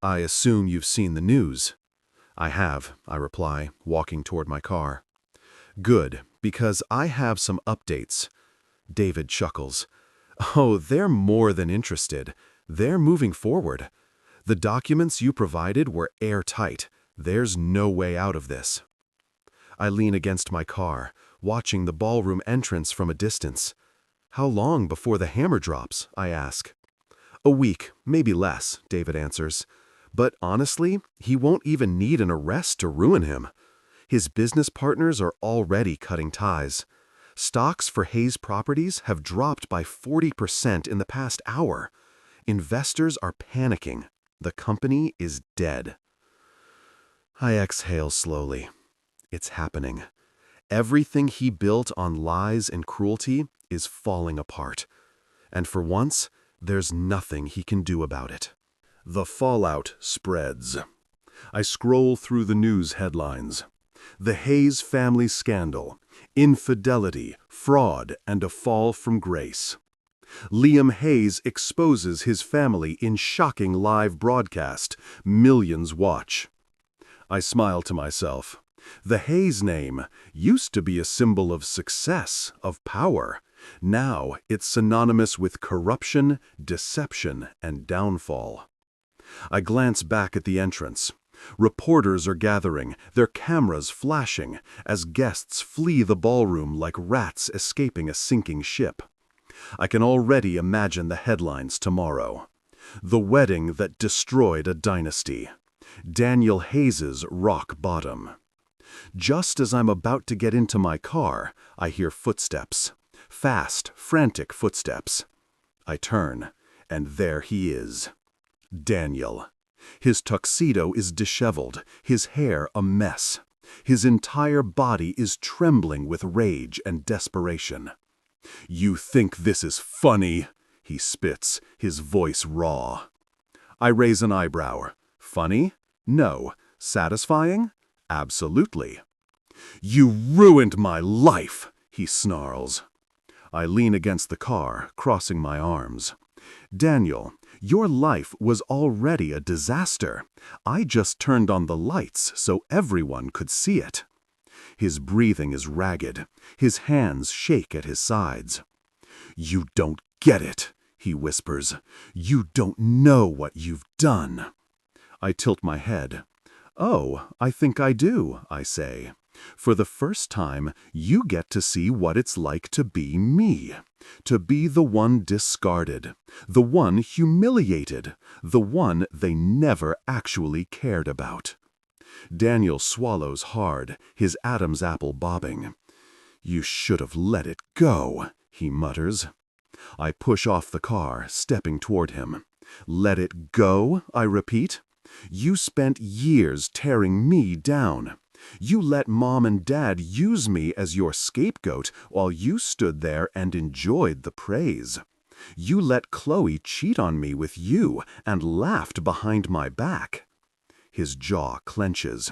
"I assume you've seen the news." "I have," I reply, walking toward my car. "Good, because I have some updates." David chuckles. "Oh, they're more than interested. They're moving forward. The documents you provided were airtight. There's no way out of this." I lean against my car, watching the ballroom entrance from a distance. "How long before the hammer drops?" I ask. "A week, maybe less," David answers. "But honestly, he won't even need an arrest to ruin him. His business partners are already cutting ties. Stocks for Hayes Properties have dropped by 40% in the past hour. Investors are panicking. The company is dead." I exhale slowly. It's happening. Everything he built on lies and cruelty is falling apart. And for once, there's nothing he can do about it. The fallout spreads. I scroll through the news headlines. The Hayes family scandal, infidelity, fraud, and a fall from grace. Liam Hayes exposes his family in shocking live broadcast. Millions watch. I smile to myself. The Hayes name used to be a symbol of success, of power. Now it's synonymous with corruption, deception, and downfall. I glance back at the entrance. Reporters are gathering, their cameras flashing, as guests flee the ballroom like rats escaping a sinking ship. I can already imagine the headlines tomorrow. The wedding that destroyed a dynasty. Daniel Hayes's rock bottom. Just as I'm about to get into my car, I hear footsteps. Fast, frantic footsteps. I turn, and there he is. Daniel. His tuxedo is disheveled, his hair a mess. His entire body is trembling with rage and desperation. "You think this is funny?" he spits, his voice raw. I raise an eyebrow. Funny? No. Satisfying? Absolutely. "You ruined my life," he snarls. I lean against the car, crossing my arms. "Daniel, your life was already a disaster. I just turned on the lights so everyone could see it." His breathing is ragged. His hands shake at his sides. "You don't get it," he whispers. "You don't know what you've done." I tilt my head. "Oh, I think I do," I say. "For the first time, you get to see what it's like to be me. To be the one discarded, the one humiliated, the one they never actually cared about." Daniel swallows hard, his Adam's apple bobbing. "You should have let it go," he mutters. I push off the car, stepping toward him. "Let it go?" I repeat. "You spent years tearing me down. You let Mom and Dad use me as your scapegoat while you stood there and enjoyed the praise. You let Chloe cheat on me with you and laughed behind my back." His jaw clenches.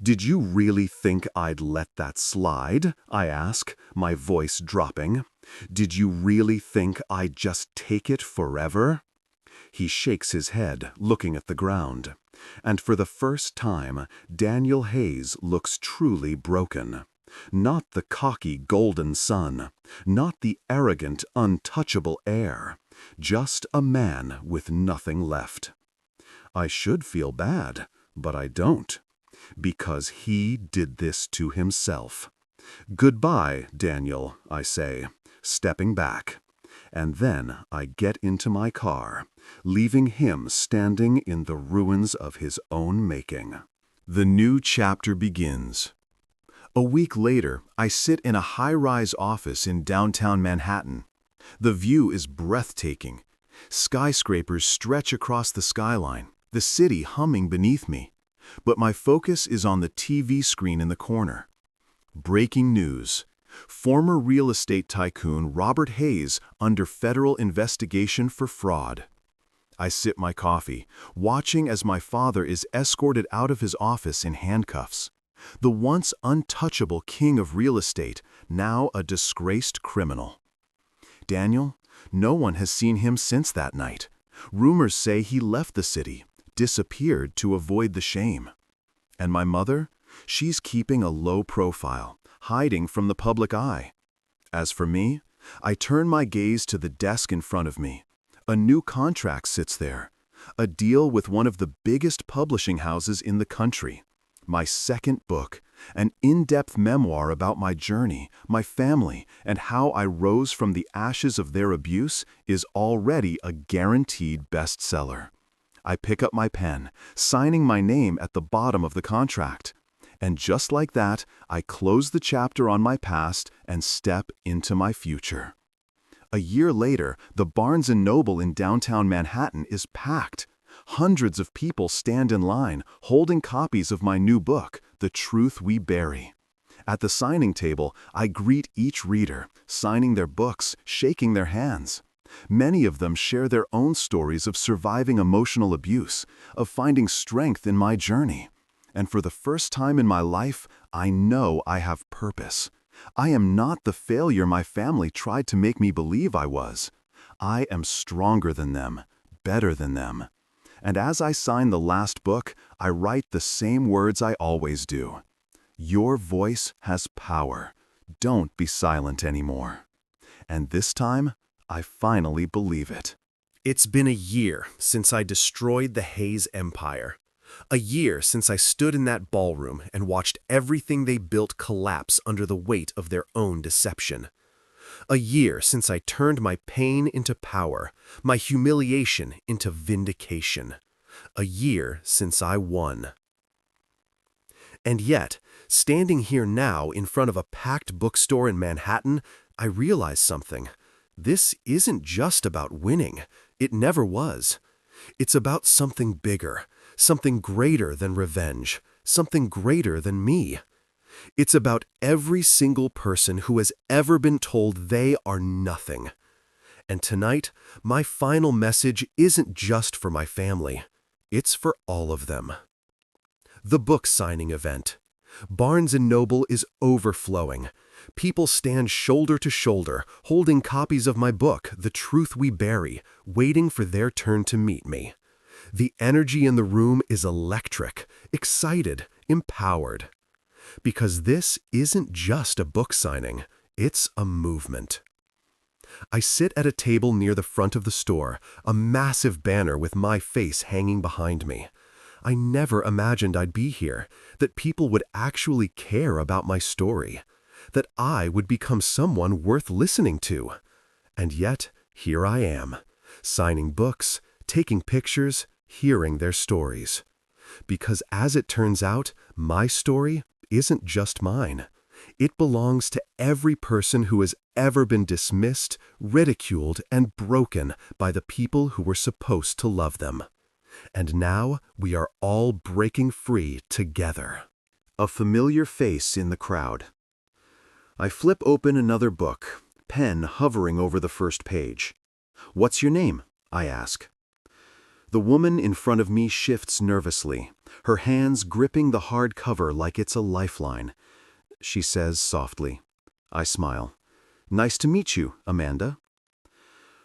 "Did you really think I'd let that slide?" I ask, my voice dropping. "Did you really think I'd just take it forever?" He shakes his head, looking at the ground. And for the first time, Daniel Hayes looks truly broken. Not the cocky golden son, not the arrogant, untouchable heir, just a man with nothing left. I should feel bad, but I don't. Because he did this to himself. "Goodbye, Daniel," I say, stepping back. And then I get into my car, leaving him standing in the ruins of his own making. The new chapter begins. A week later, I sit in a high-rise office in downtown Manhattan. The view is breathtaking. Skyscrapers stretch across the skyline, the city humming beneath me. But my focus is on the TV screen in the corner. Breaking news. Former real estate tycoon Robert Hayes under federal investigation for fraud. I sip my coffee, watching as my father is escorted out of his office in handcuffs. The once untouchable king of real estate, now a disgraced criminal. Daniel? No one has seen him since that night. Rumors say he left the city, disappeared to avoid the shame. And my mother? She's keeping a low profile, hiding from the public eye. As for me, I turn my gaze to the desk in front of me. A new contract sits there. A deal with one of the biggest publishing houses in the country. My second book, an in-depth memoir about my journey, my family, and how I rose from the ashes of their abuse, is already a guaranteed bestseller. I pick up my pen, signing my name at the bottom of the contract. And just like that, I close the chapter on my past and step into my future. A year later, the Barnes & Noble in downtown Manhattan is packed. Hundreds of people stand in line, holding copies of my new book, The Truth We Bury. At the signing table, I greet each reader, signing their books, shaking their hands. Many of them share their own stories of surviving emotional abuse, of finding strength in my journey. And for the first time in my life, I know I have purpose. I am not the failure my family tried to make me believe I was. I am stronger than them, better than them. And as I sign the last book, I write the same words I always do. Your voice has power. Don't be silent anymore. And this time, I finally believe it. It's been a year since I destroyed the Hayes Empire. A year since I stood in that ballroom and watched everything they built collapse under the weight of their own deception. A year since I turned my pain into power, my humiliation into vindication. A year since I won. And yet, standing here now in front of a packed bookstore in Manhattan, I realize something. This isn't just about winning. It never was. It's about something bigger, something greater than revenge, something greater than me. It's about every single person who has ever been told they are nothing. And tonight, my final message isn't just for my family. It's for all of them. The book signing event. Barnes & Noble is overflowing. People stand shoulder to shoulder, holding copies of my book, The Truth We Bury, waiting for their turn to meet me. The energy in the room is electric, excited, empowered. Because this isn't just a book signing, it's a movement. I sit at a table near the front of the store, a massive banner with my face hanging behind me. I never imagined I'd be here, that people would actually care about my story, that I would become someone worth listening to. And yet, here I am, signing books, taking pictures, hearing their stories. Because as it turns out, my story isn't just mine. It belongs to every person who has ever been dismissed, ridiculed, and broken by the people who were supposed to love them. And now we are all breaking free together. A familiar face in the crowd. I flip open another book, pen hovering over the first page. "What's your name?" I ask. The woman in front of me shifts nervously, her hands gripping the hard cover like it's a lifeline. She says softly. I smile. "Nice to meet you, Amanda."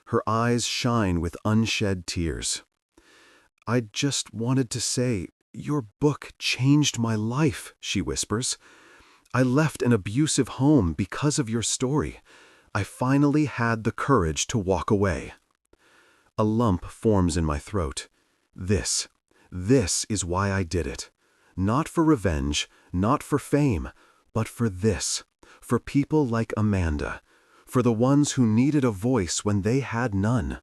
Her eyes shine with unshed tears. "I just wanted to say, your book changed my life," she whispers. "I left an abusive home because of your story. I finally had the courage to walk away." A lump forms in my throat. This is why I did it. Not for revenge, not for fame, but for this, for people like Amanda, for the ones who needed a voice when they had none.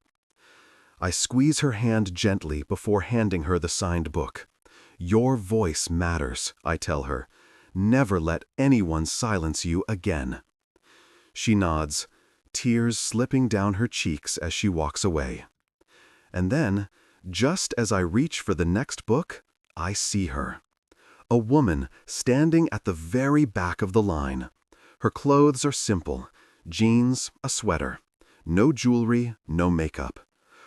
I squeeze her hand gently before handing her the signed book. "Your voice matters," I tell her. "Never let anyone silence you again." She nods, tears slipping down her cheeks as she walks away. And then, just as I reach for the next book, I see her. A woman standing at the very back of the line. Her clothes are simple, jeans, a sweater. No jewelry, no makeup.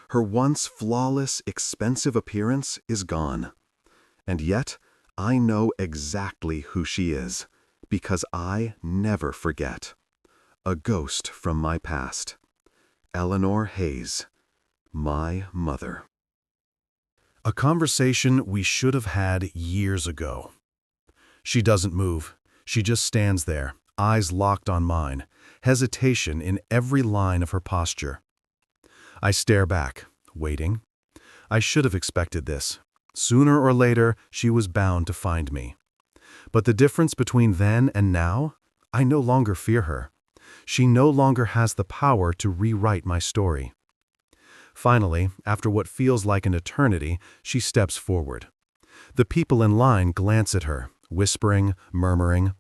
Her once flawless, expensive appearance is gone. And yet, I know exactly who she is, because I never forget. A ghost from my past. Eleanor Hayes, my mother. A conversation we should have had years ago. She doesn't move. She just stands there, eyes locked on mine, hesitation in every line of her posture. I stare back, waiting. I should have expected this. Sooner or later, she was bound to find me. But the difference between then and now, I no longer fear her. She no longer has the power to rewrite my story. Finally, after what feels like an eternity, she steps forward. The people in line glance at her, whispering, murmuring.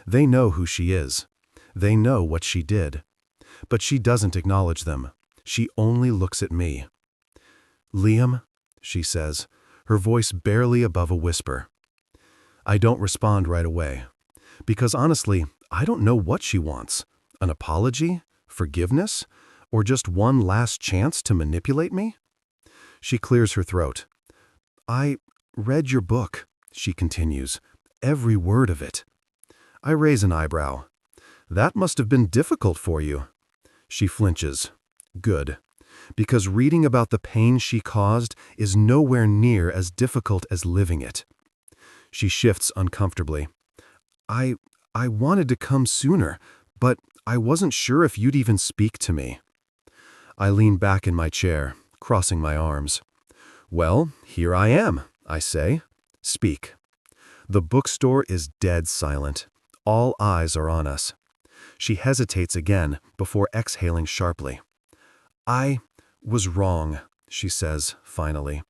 They know who she is. They know what she did. But she doesn't acknowledge them. She only looks at me. "Liam," she says, her voice barely above a whisper. I don't respond right away. Because honestly, I don't know what she wants. An apology? Forgiveness? Or just one last chance to manipulate me? She clears her throat. "I read your book," she continues, "every word of it." I raise an eyebrow. "That must have been difficult for you." She flinches. Good. Because reading about the pain she caused is nowhere near as difficult as living it. She shifts uncomfortably. I wanted to come sooner, but I wasn't sure if you'd even speak to me." I lean back in my chair, crossing my arms. "Well, here I am," I say. "Speak." The bookstore is dead silent. All eyes are on us. She hesitates again before exhaling sharply. "I was wrong," she says, finally.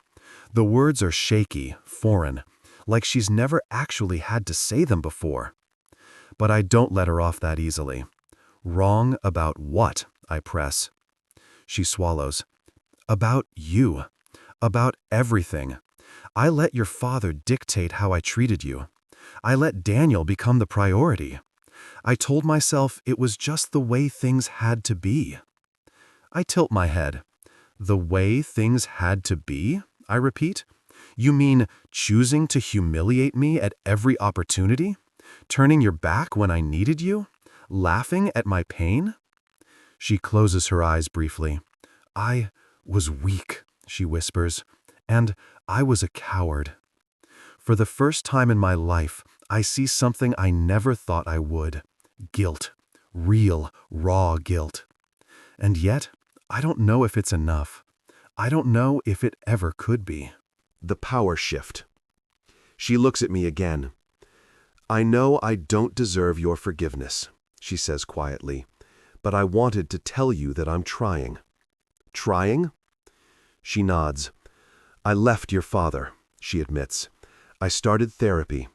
The words are shaky, foreign, like she's never actually had to say them before. But I don't let her off that easily. "Wrong about what?" I press. She swallows. "About you. About everything. I let your father dictate how I treated you. I let Daniel become the priority. I told myself it was just the way things had to be." I tilt my head. "The way things had to be?" I repeat. "You mean choosing to humiliate me at every opportunity? Turning your back when I needed you? Laughing at my pain? She closes her eyes briefly. I was weak, she whispers, and I was a coward. For the first time in my life, I see something I never thought I would. Guilt. Real, raw guilt. And yet, I don't know if it's enough. I don't know if it ever could be. The power shift. She looks at me again. I know I don't deserve your forgiveness, she says quietly, but I wanted to tell you that I'm trying. Trying? She nods. I left your father, she admits. I started therapy.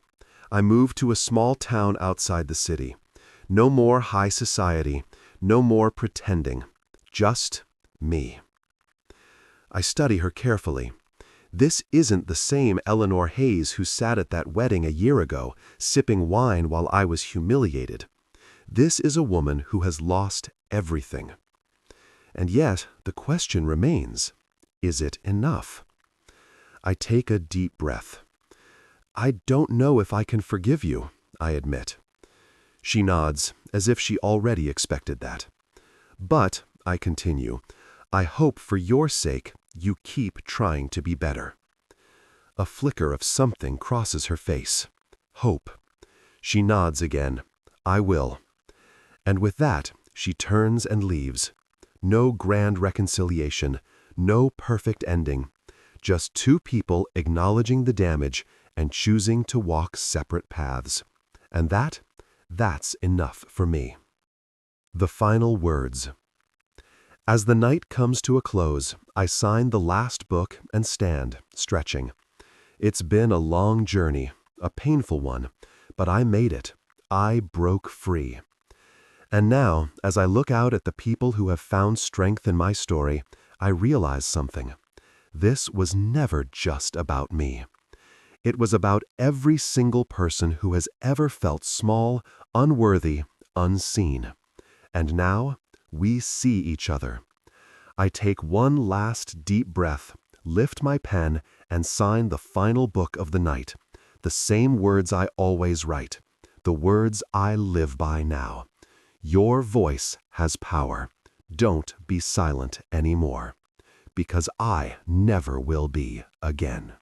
I moved to a small town outside the city. No more high society, no more pretending. Just me. I study her carefully. This isn't the same Eleanor Hayes who sat at that wedding a year ago, sipping wine while I was humiliated. This is a woman who has lost everything. And yet, the question remains, is it enough? I take a deep breath. I don't know if I can forgive you, I admit. She nods, as if she already expected that. But, I continue, I hope for your sake you keep trying to be better. A flicker of something crosses her face. Hope. She nods again. I will. And with that, she turns and leaves. No grand reconciliation, no perfect ending. Just two people acknowledging the damage and choosing to walk separate paths. And that's enough for me. The final words. As the night comes to a close, I sign the last book and stand, stretching. It's been a long journey, a painful one, but I made it. I broke free. And now, as I look out at the people who have found strength in my story, I realize something. This was never just about me. It was about every single person who has ever felt small, unworthy, unseen. And now, we see each other. I take one last deep breath, lift my pen, and sign the final book of the night. The same words I always write. The words I live by now. Your voice has power. Don't be silent anymore. Because I never will be again.